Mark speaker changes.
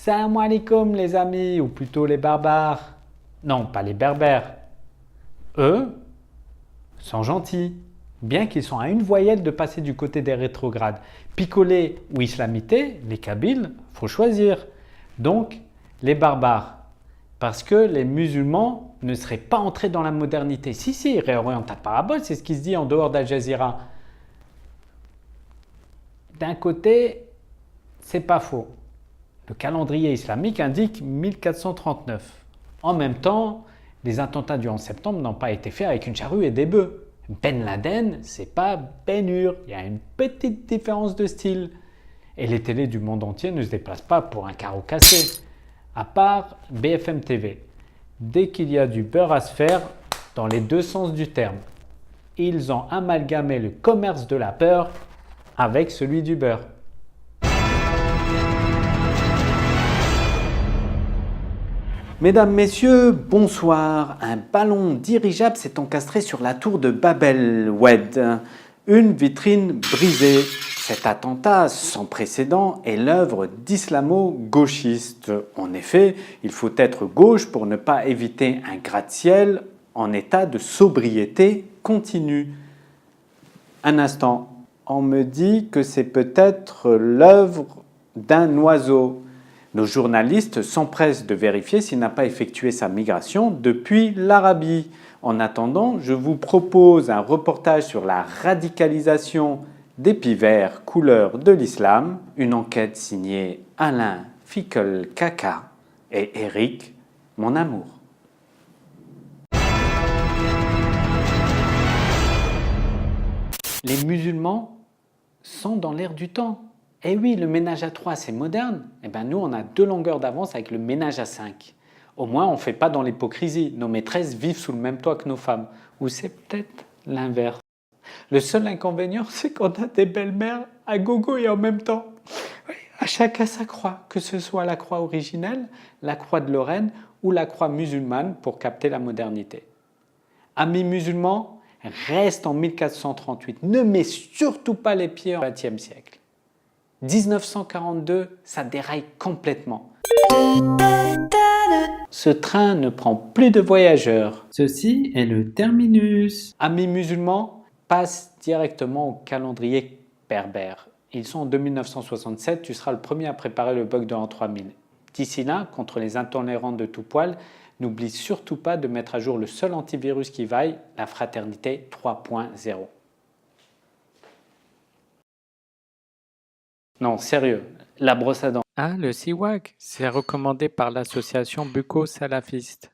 Speaker 1: Salam alaikum les amis, ou plutôt les barbares. Non, pas les berbères. Eux sont gentils, bien qu'ils sont à une voyelle de passer du côté des rétrogrades. Picolés ou islamités, les Kabyles, faut choisir. Donc, les barbares. Parce que les musulmans ne seraient pas entrés dans la modernité. Si, ils réorientent à parabole, c'est ce qui se dit en dehors d'Al Jazeera. D'un côté, c'est pas faux. Le calendrier islamique indique 1439. En même temps, les attentats du 11 septembre n'ont pas été faits avec une charrue et des bœufs. Ben Laden, c'est pas Ben Hur. Il y a une petite différence de style. Et les télés du monde entier ne se déplacent pas pour un carreau cassé. À part BFM TV. Dès qu'il y a du beurre à se faire, dans les deux sens du terme, ils ont amalgamé le commerce de la peur avec celui du beurre. Mesdames, Messieurs, bonsoir. Un ballon dirigeable s'est encastré sur la tour de Babel Oued. Une vitrine brisée. Cet attentat sans précédent est l'œuvre d'islamo-gauchistes. En effet, il faut être gauche pour ne pas éviter un gratte-ciel en état de sobriété continue. Un instant, on me dit que c'est peut-être l'œuvre d'un oiseau. Nos journalistes s'empressent de vérifier s'il n'a pas effectué sa migration depuis l'Arabie. En attendant, je vous propose un reportage sur la radicalisation des pivers couleur de l'islam, une enquête signée Alain Fickel-Kaka et Eric Mon Amour. Les musulmans sont dans l'air du temps. Eh oui, le ménage à 3 c'est moderne. Eh bien nous on a 2 longueurs d'avance avec le ménage à 5. Au moins on ne fait pas dans l'hypocrisie. Nos maîtresses vivent sous le même toit que nos femmes. Ou c'est peut-être l'inverse. Le seul inconvénient c'est qu'on a des belles-mères à gogo et en même temps. Oui, à chacun sa croix, que ce soit la croix originelle, la croix de Lorraine ou la croix musulmane pour capter la modernité. Amis musulmans, reste en 1438. Ne mets surtout pas les pieds au XXe siècle. 1942, ça déraille complètement. Ce train ne prend plus de voyageurs. Ceci est le terminus. Amis musulmans, passe directement au calendrier berbère. Ils sont en 2967, tu seras le premier à préparer le bug de l'an 3000. D'ici là, contre les intolérants de tout poil, n'oublie surtout pas de mettre à jour le seul antivirus qui vaille, la Fraternité 3.0. Non, sérieux, la brosse à dents. Ah, le siwak, c'est recommandé par l'association bucco-salafiste.